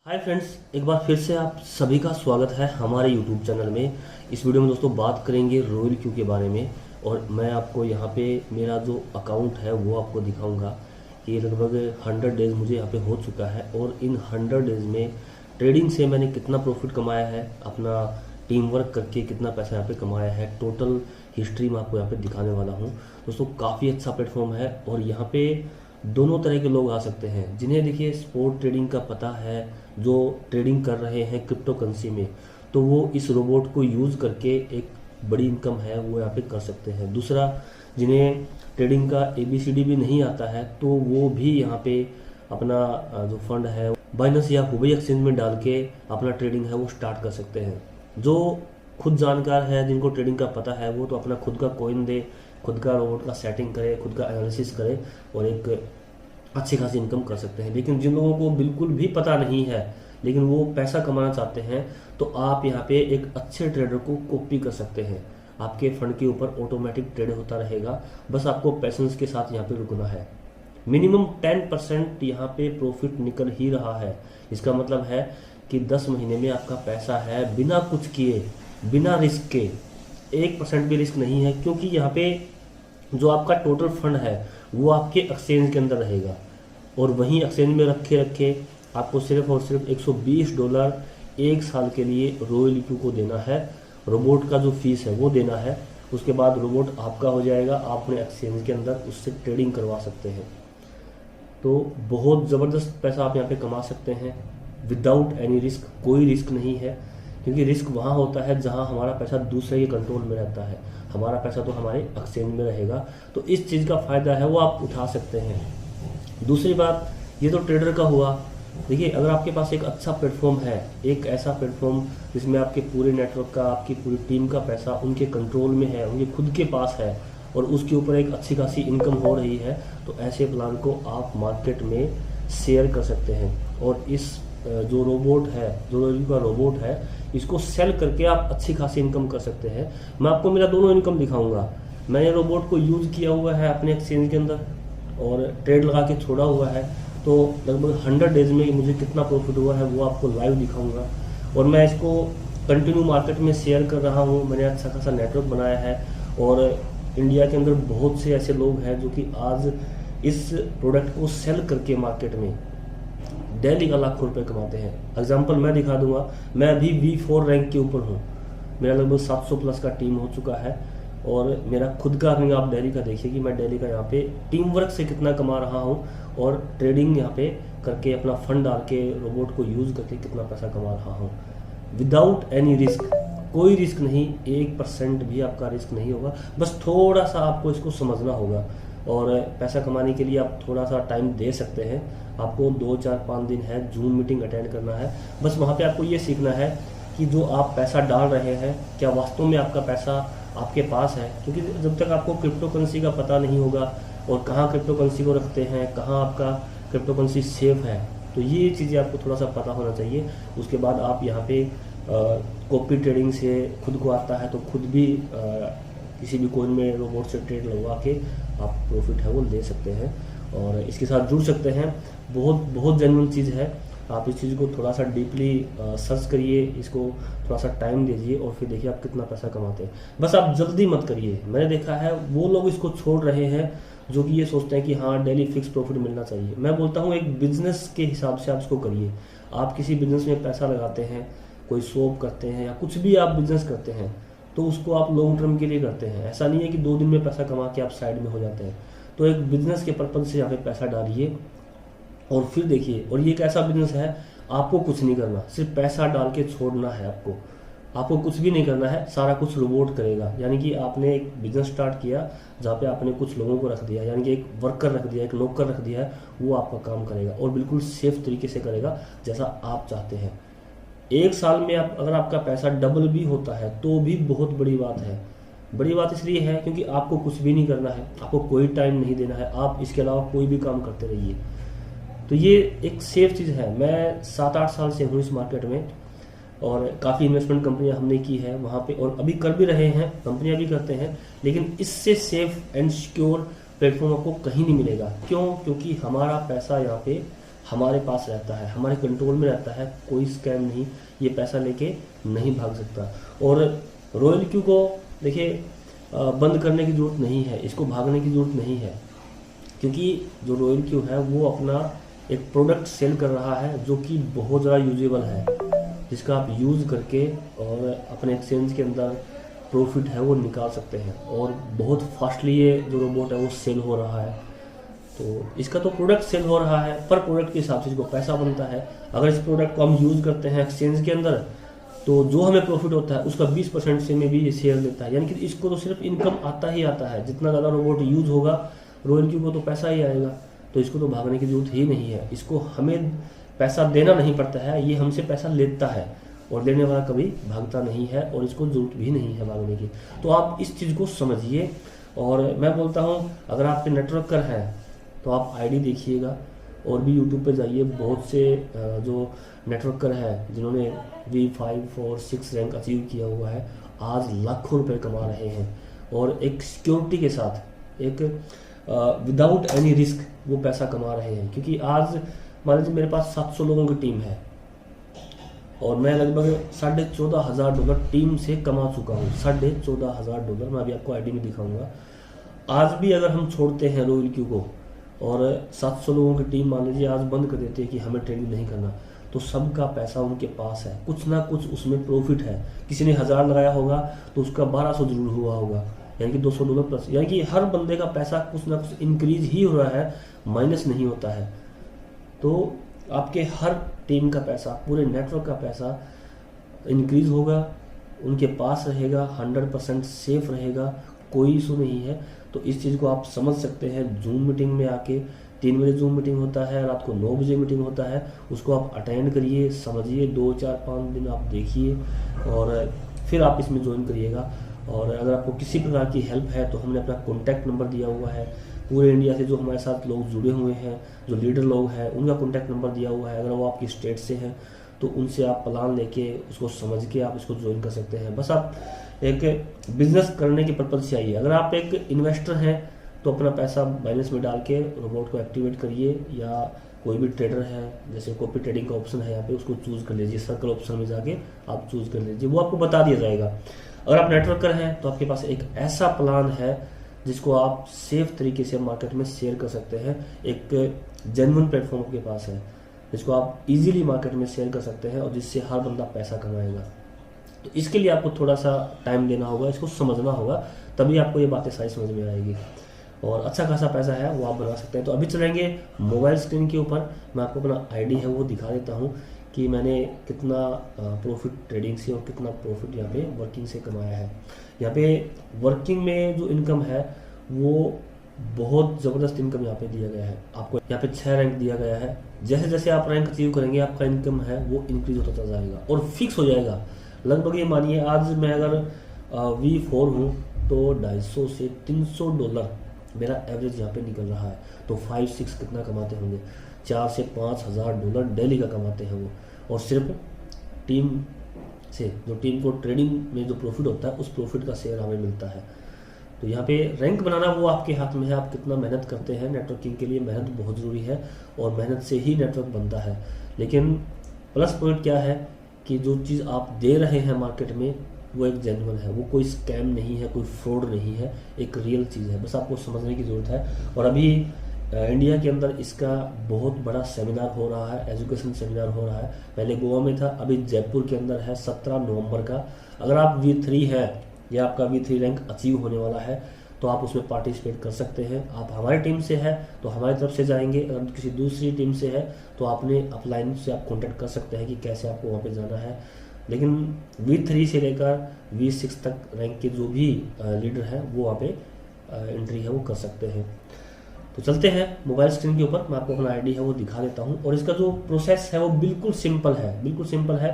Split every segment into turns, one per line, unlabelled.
Hi friends, एक बार फिर से आप सभी का स्वागत है हमारे यूट्यूब चैनल में। इस वीडियो में दोस्तों बात करेंगे रॉयल क्यू के बारे में। और मैं आपको यहाँ पे मेरा जो अकाउंट है वो आपको दिखाऊंगा कि लगभग 100 डेज़ मुझे यहाँ पे हो चुका है और इन 100 डेज़ में ट्रेडिंग से मैंने कितना प्रॉफिट कमाया है, अपना टीम वर्क करके कितना पैसा यहाँ पे कमाया है, टोटल हिस्ट्री मैं आपको यहाँ पे दिखाने वाला हूँ। दोस्तों काफ़ी अच्छा प्लेटफॉर्म है और यहाँ पे दोनों तरह के लोग आ सकते हैं। जिन्हें देखिए स्पोर्ट ट्रेडिंग का पता है, जो ट्रेडिंग कर रहे हैं क्रिप्टो करेंसी में, तो वो इस रोबोट को यूज़ करके एक बड़ी इनकम है वो यहाँ पे कर सकते हैं। दूसरा, जिन्हें ट्रेडिंग का ABCD भी नहीं आता है, तो वो भी यहाँ पे अपना जो फंड है बाइनेंस या हुबई एक्सचेंज में डाल के अपना ट्रेडिंग है वो स्टार्ट कर सकते हैं। जो खुद जानकार है, जिनको ट्रेडिंग का पता है, वो तो अपना खुद का कॉइन दे, खुद का रोबोट का सेटिंग करे, खुद का एनालिसिस करे और एक अच्छी खासी इनकम कर सकते हैं। लेकिन जिन लोगों को बिल्कुल भी पता नहीं है लेकिन वो पैसा कमाना चाहते हैं, तो आप यहाँ पे एक अच्छे ट्रेडर को कॉपी कर सकते हैं। आपके फंड के ऊपर ऑटोमेटिक ट्रेड होता रहेगा, बस आपको पैसेंस के साथ यहाँ पे रुकना है। मिनिमम 10% यहाँ पे प्रॉफिट निकल ही रहा है। इसका मतलब है कि 10 महीने में आपका पैसा है बिना कुछ किए, बिना रिस्क के, 1% भी रिस्क नहीं है, क्योंकि यहाँ पे जो आपका टोटल फंड है वो आपके एक्सचेंज के अंदर रहेगा और वहीं एक्सचेंज में रखे रखे आपको सिर्फ और सिर्फ $120 एक साल के लिए रॉयल क्यू को देना है। रोबोट का जो फीस है वो देना है। उसके बाद रोबोट आपका हो जाएगा, आप अपने एक्सचेंज के अंदर उससे ट्रेडिंग करवा सकते हैं। तो बहुत ज़बरदस्त पैसा आप यहाँ पे कमा सकते हैं विदाउट एनी रिस्क। कोई रिस्क नहीं है, क्योंकि रिस्क वहाँ होता है जहाँ हमारा पैसा दूसरे के कंट्रोल में रहता है। हमारा पैसा तो हमारे एक्सचेंज में रहेगा, तो इस चीज़ का फ़ायदा है वो आप उठा सकते हैं। दूसरी बात, ये तो ट्रेडर का हुआ। देखिए, अगर आपके पास एक अच्छा प्लेटफॉर्म है, एक ऐसा प्लेटफॉर्म जिसमें आपके पूरे नेटवर्क का, आपकी पूरी टीम का पैसा उनके कंट्रोल में है, उनके खुद के पास है और उसके ऊपर एक अच्छी खासी इनकम हो रही है, तो ऐसे प्लान को आप मार्केट में शेयर कर सकते हैं। और इस जो रोबोट है, जो रॉयल का रोबोट है, इसको सेल करके आप अच्छी खासी इनकम कर सकते हैं। मैं आपको मेरा दोनों इनकम दिखाऊंगा। मैंने रोबोट को यूज़ किया हुआ है अपने एक्सचेंज के अंदर और ट्रेड लगा के छोड़ा हुआ है, तो लगभग 100 डेज़ में मुझे कितना प्रॉफिट हुआ है वो आपको लाइव दिखाऊंगा। और मैं इसको कंटिन्यू मार्केट में शेयर कर रहा हूँ। मैंने अच्छा खासा नेटवर्क बनाया है और इंडिया के अंदर बहुत से ऐसे लोग हैं जो कि आज इस प्रोडक्ट को सेल करके मार्केट में डेली का लाखों रुपए कमाते हैं। एग्जाम्पल मैं दिखा दूंगा। मैं अभी V4 रैंक के ऊपर हूँ। मेरा लगभग 700 प्लस का टीम हो चुका है और मेरा खुद का अर्निंग आप डेली का देखिए कि मैं डेली का यहाँ पे टीम वर्क से कितना कमा रहा हूँ और ट्रेडिंग यहाँ पे करके अपना फंड डाल के रोबोट को यूज़ करके कितना पैसा कमा रहा हूँ विदाउट एनी रिस्क। कोई रिस्क नहीं, 1% भी आपका रिस्क नहीं होगा। बस थोड़ा सा आपको इसको समझना होगा और पैसा कमाने के लिए आप थोड़ा सा टाइम दे सकते हैं। आपको 2, 4, 5 दिन है, जूम मीटिंग अटेंड करना है। बस वहाँ पे आपको ये सीखना है कि जो आप पैसा डाल रहे हैं क्या वास्तव में आपका पैसा आपके पास है। क्योंकि जब तक आपको क्रिप्टो करेंसी का पता नहीं होगा और कहाँ क्रिप्टो करेंसी को रखते हैं, कहाँ आपका क्रिप्टो करेंसी सेफ है, तो ये चीज़ें आपको थोड़ा सा पता होना चाहिए। उसके बाद आप यहाँ पे कॉपी ट्रेडिंग से खुद को आता है तो खुद भी किसी भी कॉइन में रोबोट से ट्रेड लगवा के आप प्रॉफिट है वो ले सकते हैं और इसके साथ जुड़ सकते हैं। बहुत बहुत जेन्युइन चीज़ है। आप इस चीज़ को थोड़ा सा डीपली सर्च करिए, इसको थोड़ा सा टाइम दीजिए और फिर देखिए आप कितना पैसा कमाते हैं। बस आप जल्दी मत करिए। मैंने देखा है वो लोग इसको छोड़ रहे हैं जो कि ये सोचते हैं कि हाँ डेली फिक्स प्रॉफिट मिलना चाहिए। मैं बोलता हूँ एक बिजनेस के हिसाब से आप इसको करिए। आप किसी बिजनेस में पैसा लगाते हैं, कोई शॉप करते हैं या कुछ भी आप बिजनेस करते हैं, तो उसको आप लॉन्ग टर्म के लिए करते हैं। ऐसा नहीं है कि 2 दिन में पैसा कमा के आप साइड में हो जाते हैं। तो एक बिजनेस के पर्पज से यहाँ पे पैसा डालिए और फिर देखिए। और ये एक ऐसा बिजनेस है, आपको कुछ नहीं करना, सिर्फ पैसा डाल के छोड़ना है। आपको कुछ भी नहीं करना है, सारा कुछ रोबोट करेगा। यानी कि आपने एक बिजनेस स्टार्ट किया जहाँ पे आपने कुछ लोगों को रख दिया, यानी कि एक वर्कर रख दिया, एक नौकर रख दिया है, वो आपका काम करेगा और बिल्कुल सेफ तरीके से करेगा जैसा आप चाहते हैं। 1 साल में आप अगर आपका पैसा डबल भी होता है तो भी बहुत बड़ी बात है। बड़ी बात इसलिए है क्योंकि आपको कुछ भी नहीं करना है, आपको कोई टाइम नहीं देना है, आप इसके अलावा कोई भी काम करते रहिए। तो ये एक सेफ चीज़ है। मैं 7-8 साल से हूँ इस मार्केट में और काफ़ी इन्वेस्टमेंट कंपनियां हमने की है वहाँ पे और अभी कर भी रहे हैं, कंपनियां भी करते हैं, लेकिन इससे सेफ एंड सिक्योर प्लेटफॉर्म आपको कहीं नहीं मिलेगा। क्यों? क्योंकि हमारा पैसा यहाँ पे हमारे पास रहता है, हमारे कंट्रोल में रहता है, कोई स्कैम नहीं, ये पैसा लेके नहीं भाग सकता। और रॉयल क्यू को देखिए बंद करने की ज़रूरत नहीं है, इसको भागने की ज़रूरत नहीं है, क्योंकि जो रॉयल क्यू है वो अपना एक प्रोडक्ट सेल कर रहा है जो कि बहुत ज़्यादा यूजेबल है, जिसका आप यूज़ करके और अपने एक्सचेंज के अंदर प्रॉफिट है वो निकाल सकते हैं। और बहुत फास्टली ये जो रोबोट है वो सेल हो रहा है। तो इसका तो प्रोडक्ट सेल हो रहा है, पर प्रोडक्ट के हिसाब से इसको पैसा बनता है। अगर इस प्रोडक्ट को हम यूज़ करते हैं एक्सचेंज के अंदर, तो जो हमें प्रॉफिट होता है उसका 20% से में भी ये शेयर देता है। यानी कि इसको तो सिर्फ इनकम आता ही आता है, जितना ज़्यादा रोबोट यूज़ होगा रॉयल क्यू को तो पैसा ही आएगा। तो इसको तो भागने की जरूरत ही नहीं है, इसको हमें पैसा देना नहीं पड़ता है, ये हमसे पैसा लेता है और लेने वाला कभी भागता नहीं है, और इसको जरूरत भी नहीं है भागने की। तो आप इस चीज़ को समझिए। और मैं बोलता हूँ अगर आपके नेटवर्कर हैं तो आप आईडी देखिएगा, और भी यूट्यूब पे जाइए, बहुत से जो नेटवर्कर हैं जिन्होंने V5 और 6 रैंक अचीव किया हुआ है, आज लाखों रुपए कमा रहे हैं, और एक सिक्योरिटी के साथ, एक विदाउट एनी रिस्क वो पैसा कमा रहे हैं। क्योंकि आज मान लीजिए मेरे पास 700 लोगों की टीम है, और मैं लगभग $14,500 टीम से कमा चुका हूँ। $14,500 मैं अभी आपको आईडी में दिखाऊंगा। आज भी अगर हम छोड़ते हैं रॉयल क्यू को और 700 लोगों की टीम मान लीजिए आज बंद कर देते हैं कि हमें ट्रेडिंग नहीं करना, तो सबका पैसा उनके पास है, कुछ ना कुछ उसमें प्रॉफिट है। किसी ने 1000 लगाया होगा तो उसका 1200 जरूर हुआ होगा, यानी कि $200 प्लस। यानी कि हर बंदे का पैसा कुछ ना कुछ इंक्रीज ही हो रहा है, माइनस नहीं होता है। तो आपके हर टीम का पैसा, पूरे नेटवर्क का पैसा इंक्रीज होगा, उनके पास रहेगा, 100% सेफ रहेगा, कोई इशू नहीं है। तो इस चीज़ को आप समझ सकते हैं। जूम मीटिंग में आके 3 बजे जूम मीटिंग होता है, रात को 9 बजे मीटिंग होता है, उसको आप अटेंड करिए, समझिए, 2 4 5 दिन आप देखिए और फिर आप इसमें ज्वाइन करिएगा। और अगर आपको किसी प्रकार की हेल्प है तो हमने अपना कॉन्टैक्ट नंबर दिया हुआ है। पूरे इंडिया से जो हमारे साथ लोग जुड़े हुए हैं, जो लीडर लोग हैं, उनका कॉन्टैक्ट नंबर दिया हुआ है। अगर वो आपकी स्टेट से हैं तो उनसे आप प्लान लेके उसको समझ के आप इसको ज्वाइन कर सकते हैं। बस आप एक बिजनेस करने के पर्पज से आइए। अगर आप एक इन्वेस्टर हैं तो अपना पैसा बाइनेंस में डाल के रोबोट को एक्टिवेट करिए, या कोई भी ट्रेडर है, जैसे कॉपी ट्रेडिंग का ऑप्शन है यहाँ पे, उसको चूज कर लीजिए। सर्कल ऑप्शन में जाके आप चूज कर लीजिए, वो आपको बता दिया जाएगा। अगर आप नेटवर्कर हैं तो आपके पास एक ऐसा प्लान है जिसको आप सेफ तरीके से मार्केट में शेयर कर सकते हैं। एक जेन्युइन प्लेटफॉर्म आपके पास है जिसको आप इजीली मार्केट में शेयर कर सकते हैं, और जिससे हर बंदा पैसा कमाएगा। तो इसके लिए आपको थोड़ा सा टाइम देना होगा, इसको समझना होगा, तभी आपको ये बातें सारी समझ में आएगी, और अच्छा खासा पैसा है वो आप बना सकते हैं। तो अभी चलेंगे मोबाइल स्क्रीन के ऊपर। मैं आपको अपना आईडी है वो दिखा देता हूँ कि मैंने कितना प्रॉफिट ट्रेडिंग से और कितना प्रॉफिट यहाँ पे वर्किंग से कमाया है। यहाँ पे वर्किंग में जो इनकम है वो बहुत ज़बरदस्त इनकम यहाँ पे दिया गया है। आपको यहाँ पे 6 रैंक दिया गया है। जैसे जैसे आप रैंक अचीव करेंगे आपका इनकम है वो इंक्रीज होता चला जाएगा और फिक्स हो जाएगा। लगभग ये मानिए आज मैं अगर V4 हूँ तो $250 से $300 मेरा एवरेज यहाँ पे निकल रहा है। तो 5-6 कितना कमाते होंगे, $4,000 से $5,000 डेली का कमाते हैं वो, और सिर्फ टीम से, जो टीम को ट्रेडिंग में जो प्रॉफिट होता है उस प्रॉफिट का शेयर हमें मिलता है। तो यहाँ पे रैंक बनाना वो आपके हाथ में है, आप कितना मेहनत करते हैं। नेटवर्किंग के लिए मेहनत बहुत ज़रूरी है और मेहनत से ही नेटवर्क बनता है। लेकिन प्लस पॉइंट क्या है कि जो चीज़ आप दे रहे हैं मार्केट में वो एक जेन्युइन है, वो कोई स्कैम नहीं है, कोई फ्रॉड नहीं है, एक रियल चीज़ है। बस आपको समझने की ज़रूरत है। और अभी इंडिया के अंदर इसका बहुत बड़ा सेमिनार हो रहा है, एजुकेशन सेमिनार हो रहा है। पहले गोवा में था, अभी जयपुर के अंदर है 17 नवंबर का। अगर आप V3 है या आपका V3 रैंक अचीव होने वाला है तो आप उसमें पार्टिसिपेट कर सकते हैं। आप हमारी टीम से है तो हमारी तरफ से जाएंगे, अगर किसी दूसरी टीम से है तो आपने अपलाइन से आप कॉन्टेक्ट कर सकते हैं कि कैसे आपको वहाँ पे जाना है। लेकिन V3 से लेकर V6 तक रैंक के जो भी लीडर है वो वहाँ पे एंट्री है वो कर सकते हैं। तो चलते हैं मोबाइल स्क्रीन के ऊपर, मैं आपको अपना आईडी है वो दिखा देता हूँ। और इसका जो प्रोसेस है वो बिल्कुल सिंपल है, बिल्कुल सिंपल है।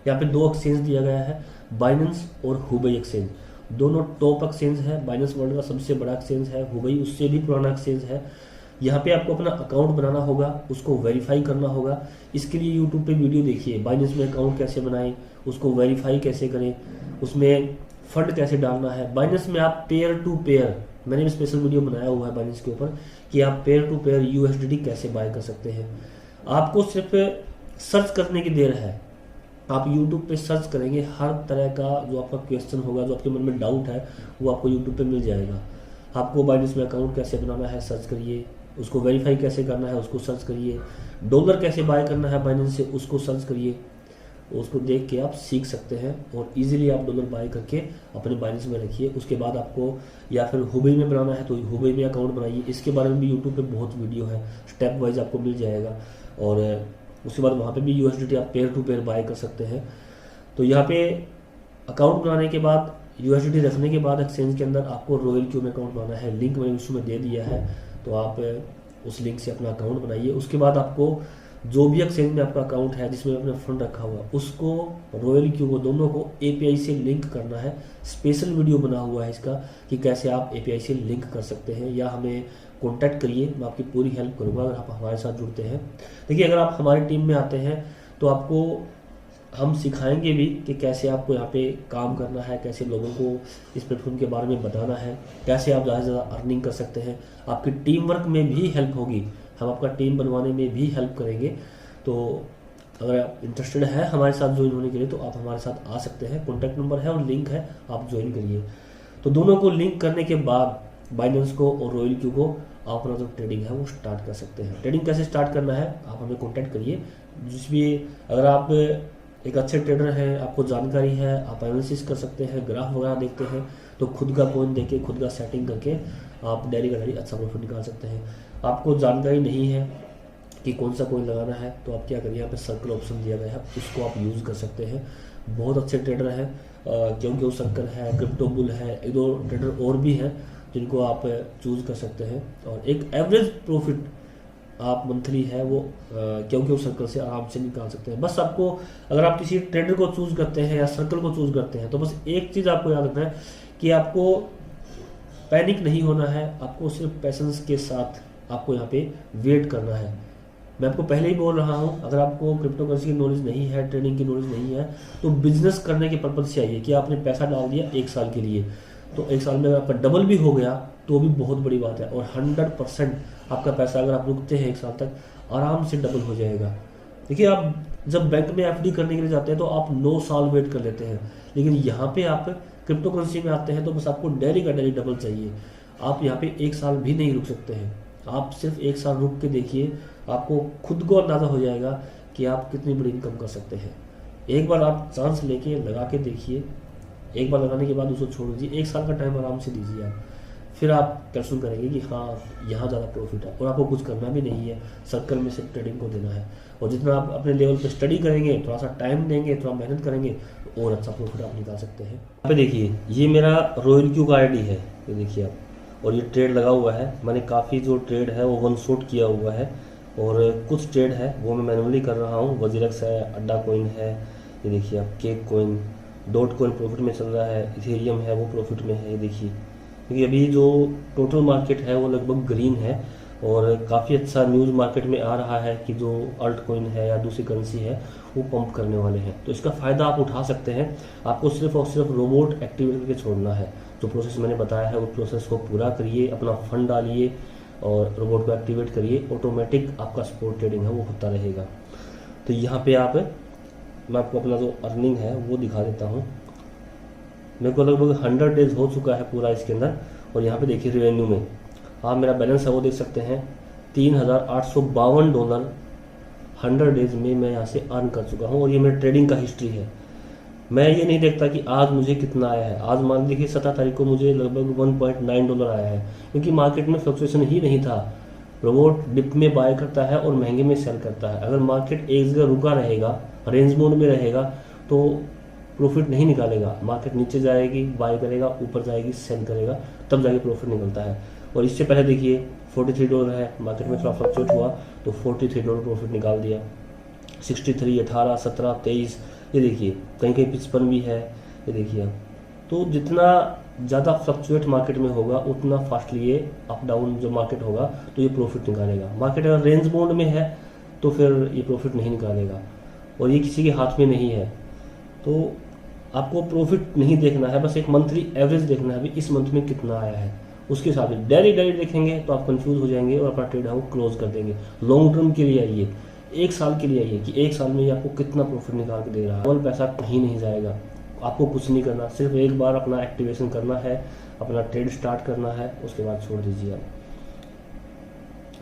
यहाँ पे 2 एक्सचेंज दिया गया है, बाइनेंस और हुबई एक्सचेंज। दोनों टॉप एक्सचेंज है। बाइनेंस वर्ल्ड का सबसे बड़ा एक्सचेंज है, हुबई उससे भी पुराना एक्सचेंज है। यहाँ पे आपको अपना अकाउंट बनाना होगा, उसको वेरीफाई करना होगा। इसके लिए यूट्यूब पे वीडियो देखिए, बाइनेंस में अकाउंट कैसे बनाएं, उसको वेरीफाई कैसे करें, उसमें फंड कैसे डालना है। बाइनेंस में आप पेयर टू पेयर, मैंने भी स्पेशल वीडियो बनाया हुआ है बाइनेंस के ऊपर कि आप पेयर टू पेयर USDT कैसे बाय कर सकते हैं। आपको सिर्फ सर्च करने की देर है। आप YouTube पे सर्च करेंगे, हर तरह का जो आपका क्वेश्चन होगा, जो आपके मन में डाउट है, वो आपको YouTube पे मिल जाएगा। आपको बाइनेंस में अकाउंट कैसे बनाना है सर्च करिए, उसको वेरीफाई कैसे करना है उसको सर्च करिए, डॉलर कैसे बाय करना है बाइनेंस से उसको सर्च करिए, उसको देख के आप सीख सकते हैं और इजीली आप डॉलर बाय करके अपने बाइनेंस में रखिए। उसके बाद आपको या फिर हुबई में बनाना है तो हुबई में अकाउंट बनाइए। इसके बारे में भी यूट्यूब पे बहुत वीडियो है, स्टेप वाइज आपको मिल जाएगा। और उसके बाद वहाँ पे भी USDT आप पेयर टू पेयर बाय कर सकते हैं। तो यहाँ पे अकाउंट बनाने के बाद, USDT रखने के बाद एक्सचेंज के अंदर आपको रॉयल क्यू में अकाउंट बनाना है। लिंक मैंने उसमें दे दिया है, तो आप उस लिंक से अपना अकाउंट बनाइए। उसके बाद आपको जो भी एक्सचेंज में आपका अकाउंट है जिसमें आपने फंड रखा हुआ, उसको रॉयल क्यू को दोनों को API से लिंक करना है। स्पेशल वीडियो बना हुआ है इसका कि कैसे आप API से लिंक कर सकते हैं, या हमें कॉन्टैक्ट करिए, मैं आपकी पूरी हेल्प करूंगा अगर आप हमारे साथ जुड़ते हैं। देखिए, अगर आप हमारी टीम में आते हैं तो आपको हम सिखाएंगे भी कि कैसे आपको यहाँ पे काम करना है, कैसे लोगों को इस प्लेटफॉर्म के बारे में बताना है, कैसे आप ज़्यादा से ज़्यादा अर्निंग कर सकते हैं। आपकी टीम वर्क में भी हेल्प होगी, हम आपका टीम बनवाने में भी हेल्प करेंगे। तो अगर आप इंटरेस्टेड है हमारे साथ ज्वाइन होने के लिए तो आप हमारे साथ आ सकते हैं। कॉन्टैक्ट नंबर है और लिंक है, आप ज्वाइन करिए। तो दोनों को लिंक करने के बाद बाइनेंस को और रॉयल क्यू को आप अपना जो ट्रेडिंग है वो स्टार्ट कर सकते हैं। ट्रेडिंग कैसे स्टार्ट करना है आप हमें कॉन्टैक्ट करिए। जिस भी अगर आप एक अच्छे ट्रेडर हैं, आपको जानकारी है, आप एनालिसिस कर सकते हैं, ग्राफ वगैरह देखते हैं, तो खुद का कॉइन देके खुद का सेटिंग करके आप डेली का डेली अच्छा प्रॉफिट निकाल सकते हैं। आपको जानकारी नहीं है कि कौन सा कॉइन लगाना है तो आप क्या करिए, यहाँ पे सर्कल ऑप्शन दिया गया है, उसको आप यूज़ कर सकते हैं। बहुत अच्छे ट्रेडर हैं, क्योंकि वो सर्कल है, क्रिप्टो बुल है, एक दो ट्रेडर और भी हैं जिनको आप चूज़ कर सकते हैं। और एक एवरेज प्रॉफिट आप मंथली है वो क्योंकि उस सर्कल से आराम से निकाल सकते हैं। बस आपको, अगर आप किसी ट्रेडर को चूज करते हैं या सर्कल को चूज करते हैं, तो बस एक चीज़ आपको याद रखना है कि आपको पैनिक नहीं होना है, आपको सिर्फ पैशंस के साथ आपको यहाँ पे वेट करना है। मैं आपको पहले ही बोल रहा हूँ, अगर आपको क्रिप्टो करेंसी की नॉलेज नहीं है, ट्रेडिंग की नॉलेज नहीं है, तो बिजनेस करने के पर्पज से आइए कि आपने पैसा डाल दिया 1 साल के लिए, तो 1 साल में अगर आपका डबल भी हो गया तो भी बहुत बड़ी बात है। और 100% आपका पैसा अगर आप रुकते हैं 1 साल तक, आराम से डबल हो जाएगा। देखिए, आप जब बैंक में FD करने के लिए जाते हैं तो आप 9 साल वेट कर लेते हैं, लेकिन यहाँ पे आप क्रिप्टो करेंसी में आते हैं तो बस आपको डेली का डेली डबल चाहिए। आप यहाँ पे 1 साल भी नहीं रुक सकते हैं, आप सिर्फ 1 साल रुक के देखिए, आपको खुद को अंदाज़ा हो जाएगा कि आप कितनी बड़ी इनकम कर सकते हैं। एक बार आप चांस लेके लगा के देखिए, एक बार लगाने के बाद उसको छोड़ दीजिए, 1 साल का टाइम आराम से दीजिए आप, फिर आप कैप्सूल करेंगे कि हाँ यहाँ ज़्यादा प्रॉफिट है। और आपको कुछ करना भी नहीं है, सर्कल में सिर्फ ट्रेडिंग को देना है। और जितना आप अपने लेवल पे स्टडी करेंगे, थोड़ा सा टाइम देंगे, थोड़ा मेहनत करेंगे, तो और अच्छा प्रॉफिट आप निकाल सकते हैं। यहाँ पे देखिए, ये मेरा रॉयल क्यू का ID है, ये देखिए आप, और ये ट्रेड लगा हुआ है। मैंने काफ़ी जो ट्रेड है वो 1 शॉट किया हुआ है, और कुछ ट्रेड है वो मैं मैनुअली कर रहा हूँ। वजीरक्स है, अड्डा कॉइन है, ये देखिए आप, cake coin, dot coin profit में चल रहा है, इथेरियम है वो प्रॉफिट में है, ये देखिए। क्योंकि अभी जो टोटल मार्केट है वो लगभग ग्रीन है, और काफ़ी अच्छा न्यूज़ मार्केट में आ रहा है कि जो अल्ट कॉइन है या दूसरी करेंसी है वो पंप करने वाले हैं। तो इसका फ़ायदा आप उठा सकते हैं। आपको सिर्फ और सिर्फ रोबोट एक्टिवेट करके छोड़ना है। जो प्रोसेस मैंने बताया है उस प्रोसेस को पूरा करिए, अपना फंड डालिए और रोबोट को एक्टिवेट करिए, ऑटोमेटिक आपका स्पॉट ट्रेडिंग है वो होता रहेगा। तो यहाँ पे मैं आपको अपना जो अर्निंग है वो दिखा देता हूँ। मेरे को लगभग 100 डेज हो चुका है पूरा इसके अंदर, और यहाँ पे देखिए रेवेन्यू में आप मेरा बैलेंस है वो देख सकते हैं, $3,852 100 डेज में मैं यहाँ से अर्न कर चुका हूँ। और ये मेरे ट्रेडिंग का हिस्ट्री है। मैं ये नहीं देखता कि आज मुझे कितना आया है। आज मान लीजिए 17 तारीख को मुझे लगभग $1.9 आया है, क्योंकि मार्केट में फ्लक्चुएशन ही नहीं था। रोबोट डिप में बाय करता है और महंगे में सेल करता है। अगर मार्केट एक जगह रुका रहेगा, रेंज मोड में रहेगा, तो प्रॉफिट नहीं निकालेगा। मार्केट नीचे जाएगी, बाय करेगा, ऊपर जाएगी, सेल करेगा, तब जाके प्रॉफिट निकलता है। और इससे पहले देखिए $43 है, मार्केट में थोड़ा फ्लक्चुएट हुआ तो $43 प्रॉफिट निकाल दिया। 63, 18, 17, 23, ये देखिए कहीं कहीं 55 भी है, ये देखिए आप। तो जितना ज़्यादा फ्लक्चुएट मार्केट में होगा उतना फास्टली ये अप डाउन जो मार्केट होगा तो ये प्रॉफिट निकालेगा। मार्केट अगर रेंज मोड में है तो फिर ये प्रॉफिट नहीं निकालेगा, और ये किसी के हाथ में नहीं है। तो आपको प्रॉफिट नहीं देखना है, बस एक मंथली एवरेज देखना है, अभी इस मंथ में कितना आया है, उसके हिसाब से डेली डेली देखेंगे तो आप कंफ्यूज हो जाएंगे और अपना ट्रेड है वो क्लोज कर देंगे। लॉन्ग टर्म के लिए आइए, 1 साल के लिए आइए कि 1 साल में ये आपको कितना प्रॉफिट निकाल के दे रहा है। केवल पैसा कहीं नहीं जाएगा, आपको कुछ नहीं करना, सिर्फ एक बार अपना एक्टिवेशन करना है, अपना ट्रेड स्टार्ट करना है, उसके बाद छोड़ दीजिए आप।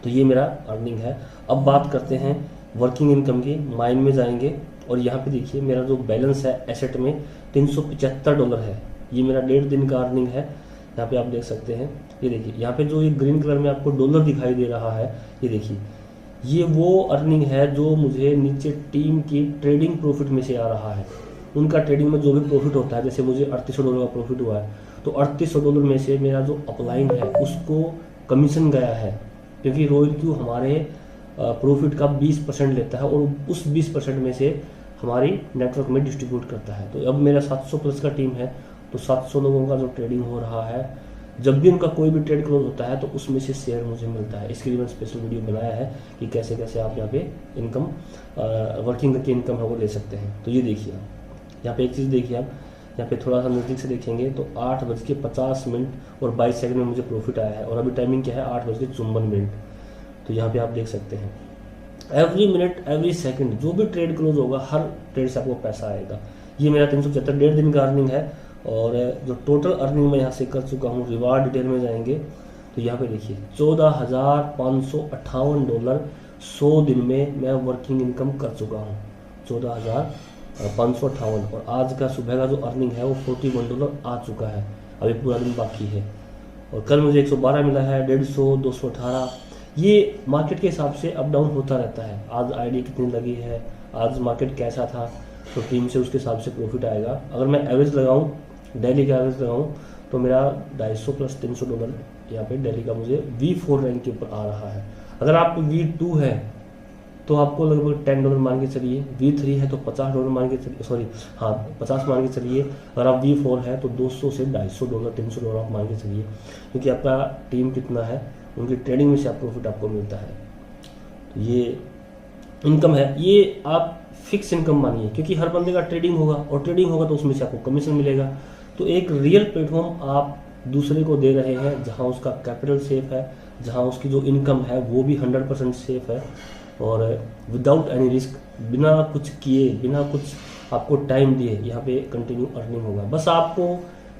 तो ये मेरा अर्निंग है। अब बात करते हैं वर्किंग इनकम की। माइन में जाएंगे और यहाँ पे देखिए मेरा जो बैलेंस है एसेट में $375 है। ये मेरा 1.5 दिन का अर्निंग है। यहाँ पे आप देख सकते हैं, ये देखिए यहाँ पे जो ये ग्रीन कलर में आपको डॉलर दिखाई दे रहा है, ये देखिए ये वो अर्निंग है जो मुझे नीचे टीम की ट्रेडिंग प्रॉफिट में से आ रहा है। उनका ट्रेडिंग में जो भी प्रॉफिट होता है, जैसे मुझे $3800 का प्रॉफिट हुआ है, तो $3800 में से मेरा जो अपलाइन है उसको कमीशन गया है, क्योंकि रॉयल क्यू हमारे प्रॉफिट का 20% लेता है और उस 20% में से हमारी नेटवर्क में डिस्ट्रीब्यूट करता है। तो अब मेरा 700 प्लस का टीम है, तो 700 लोगों का जो ट्रेडिंग हो रहा है, जब भी उनका कोई भी ट्रेड क्लोज होता है तो उसमें से शेयर मुझे मिलता है। इसके लिए मैंने स्पेशल वीडियो बनाया है कि कैसे कैसे आप यहाँ पे इनकम वर्किंग करके इनकम है वो ले सकते हैं। तो ये देखिए आप यहाँ पे एक चीज़ देखिए, आप यहाँ पे थोड़ा सा नज़दीक से देखेंगे तो 8:50 और 22 सेकंड में मुझे प्रॉफिट आया है, और अभी टाइमिंग क्या है 8:54। तो यहाँ पे आप देख सकते हैं एवरी मिनट एवरी सेकंड जो भी ट्रेड क्लोज होगा हर ट्रेड से आपको पैसा आएगा। ये मेरा 375 1.5 दिन का अर्निंग है। और जो टोटल अर्निंग मैं यहाँ से कर चुका हूँ, रिवार्ड डिटेल में जाएंगे तो यहाँ पे देखिए $14,558 100 दिन में मैं वर्किंग इनकम कर चुका हूँ, 14,558। और आज का सुबह का जो अर्निंग है वो $41 आ चुका है, अभी पूरा दिन बाकी है। और कल मुझे 112 मिला है, 150, 218। ये मार्केट के हिसाब से अप डाउन होता रहता है। आज आईडी कितनी लगी है, आज मार्केट कैसा था, तो टीम से उसके हिसाब से प्रॉफिट आएगा। अगर मैं एवरेज लगाऊं, डेली का एवरेज लगाऊं, तो मेरा 250 प्लस $300 यहाँ पे डेली का मुझे V4 रैंक के ऊपर आ रहा है। अगर आप V2 है तो आपको लगभग $10 मान के चलिए, V3 है तो $50 मान के चलिए, सॉरी हाँ 50 मान के चलिए। अगर आप V4 है तो 200 से $250 $300 आप मान के चलिए, क्योंकि आपका टीम कितना है उनकी ट्रेडिंग में से आप प्रॉफिट आपको मिलता है। तो ये इनकम है, ये आप फिक्स इनकम मानिए, क्योंकि हर बंदे का ट्रेडिंग होगा और ट्रेडिंग होगा तो उसमें से आपको कमीशन मिलेगा। तो एक रियल प्लेटफॉर्म आप दूसरे को दे रहे हैं जहां उसका कैपिटल सेफ है, जहां उसकी जो इनकम है वो भी 100% सेफ है, और विदाउट एनी रिस्क, बिना कुछ किए, बिना कुछ आपको टाइम दिए यहाँ पे कंटिन्यू अर्निंग होगा। बस आपको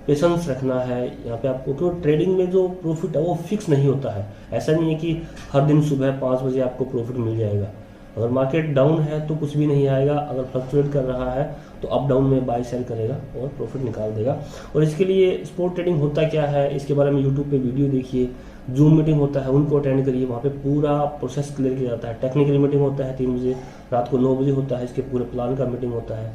पेशेंस रखना है यहाँ पे आपको, क्योंकि ट्रेडिंग में जो प्रॉफिट है वो फिक्स नहीं होता है। ऐसा नहीं है कि हर दिन सुबह 5 बजे आपको प्रॉफिट मिल जाएगा। अगर मार्केट डाउन है तो कुछ भी नहीं आएगा, अगर फ्लक्चुएट कर रहा है तो अप डाउन में बाय सेल करेगा और प्रॉफिट निकाल देगा। और इसके लिए स्पॉट ट्रेडिंग होता क्या है, इसके बारे में यूट्यूब पे वीडियो देखिए, जूम मीटिंग होता है उनको अटेंड करिए, वहाँ पे पूरा प्रोसेस क्लियर किया जाता है। टेक्निकल मीटिंग होता है 3 बजे, रात को 9 बजे होता है, इसके पूरे प्लान का मीटिंग होता है।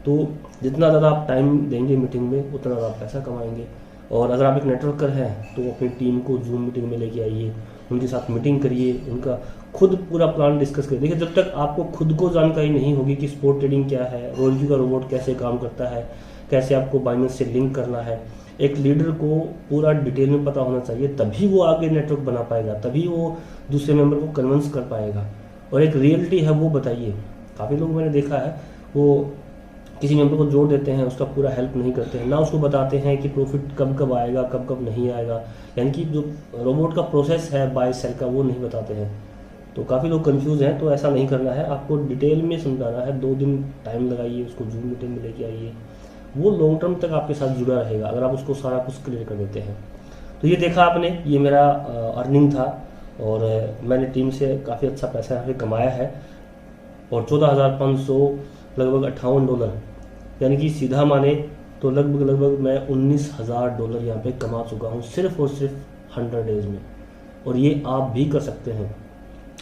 तो जितना ज़्यादा आप टाइम देंगे मीटिंग में उतना ज़्यादा आप पैसा कमाएंगे। और अगर आप एक नेटवर्कर हैं तो अपनी टीम को जूम मीटिंग में लेके आइए, उनके साथ मीटिंग करिए, उनका खुद पूरा प्लान डिस्कस करिए। देखिए जब तक आपको खुद को जानकारी नहीं होगी कि स्पॉट ट्रेडिंग क्या है, रॉयल क्यू का रोबोट कैसे काम करता है, कैसे आपको बाइनेंस से लिंक करना है, एक लीडर को पूरा डिटेल में पता होना चाहिए, तभी वो आगे नेटवर्क बना पाएगा, तभी वो दूसरे मेंबर को कन्विंस कर पाएगा। और एक रियलिटी है वो बताइए। काफ़ी लोग मैंने देखा है वो किसी मेंबर को जोड़ देते हैं, उसका पूरा हेल्प नहीं करते हैं, ना उसको बताते हैं कि प्रॉफिट कब कब आएगा, कब कब नहीं आएगा, यानी कि जो रोबोट का प्रोसेस है बाय सेल का वो नहीं बताते हैं। तो काफ़ी लोग कंफ्यूज हैं। तो ऐसा नहीं करना है, आपको डिटेल में समझाना है। 2 दिन टाइम लगाइए, उसको जूम मीटिंग में लेके आइए, वो लॉन्ग टर्म तक आपके साथ जुड़ा रहेगा अगर आप उसको सारा कुछ क्लियर कर देते हैं। तो ये देखा आपने, ये मेरा अर्निंग था और मैंने टीम से काफ़ी अच्छा पैसा यहाँ पे कमाया है। और 14,500 लगभग $58, यानी कि सीधा माने तो लगभग मैं $19,000 यहाँ पे कमा चुका हूँ सिर्फ और सिर्फ 100 डेज में। और ये आप भी कर सकते हैं।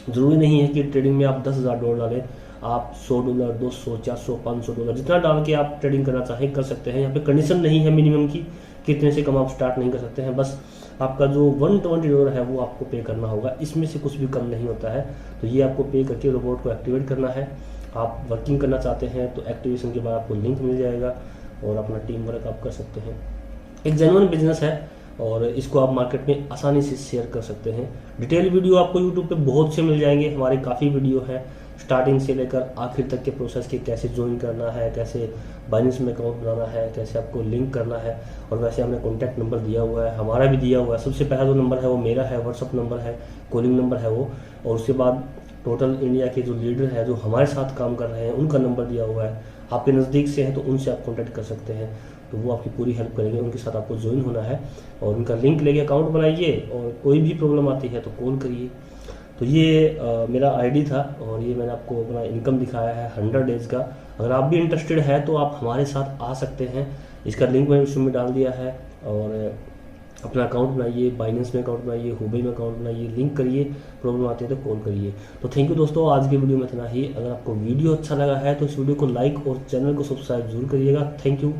ज़रूरी नहीं है कि ट्रेडिंग में आप $10,000 डालें, आप $100, $200, $400, $500 जितना डाल के आप ट्रेडिंग करना चाहें कर सकते हैं। यहाँ पे कंडीशन नहीं है मिनिमम की कितने से कम आप स्टार्ट नहीं कर सकते हैं। बस आपका जो $120 है वो आपको पे करना होगा, इसमें से कुछ भी कम नहीं होता है। तो ये आपको पे करके रोबोट को एक्टिवेट करना है। आप वर्किंग करना चाहते हैं तो एक्टिवेशन के बाद आपको लिंक मिल जाएगा और अपना टीम वर्क आप कर सकते हैं। एक जेन्युइन बिजनेस है और इसको आप मार्केट में आसानी से शेयर कर सकते हैं। डिटेल वीडियो आपको यूट्यूब पे बहुत से मिल जाएंगे, हमारे काफ़ी वीडियो हैं स्टार्टिंग से लेकर आखिर तक के प्रोसेस के, कैसे ज्वाइन करना है, कैसे बाइनेंस में अकाउंट बनाना है, कैसे आपको लिंक करना है। और वैसे हमने कॉन्टैक्ट नंबर दिया हुआ है, हमारा भी दिया हुआ है। सबसे पहला जो नंबर है वो मेरा है, व्हाट्सअप नंबर है, कॉलिंग नंबर है वो, और उसके बाद टोटल इंडिया के जो लीडर है जो हमारे साथ काम कर रहे हैं उनका नंबर दिया हुआ है। आपके नज़दीक से हैं तो उनसे आप कॉन्टैक्ट कर सकते हैं, तो वो आपकी पूरी हेल्प करेंगे। उनके साथ आपको ज्वाइन होना है और उनका लिंक लेके अकाउंट बनाइए और कोई भी प्रॉब्लम आती है तो कॉल करिए। तो ये मेरा आईडी था और ये मैंने आपको अपना इनकम दिखाया है 100 डेज़ का। अगर आप भी इंटरेस्टेड है तो आप हमारे साथ आ सकते हैं। इसका लिंक मैंने उसमें डाल दिया है और अपना अकाउंट बनाइए, बाइनेंस में अकाउंट बनाइए, हुबई में अकाउंट बनाइए, लिंक करिए। प्रॉब्लम आती है तो कॉल करिए। तो थैंक यू दोस्तों, आज की वीडियो में इतना ही। अगर आपको वीडियो अच्छा लगा है तो इस वीडियो को लाइक और चैनल को सब्सक्राइब जरूर करिएगा। Thank you.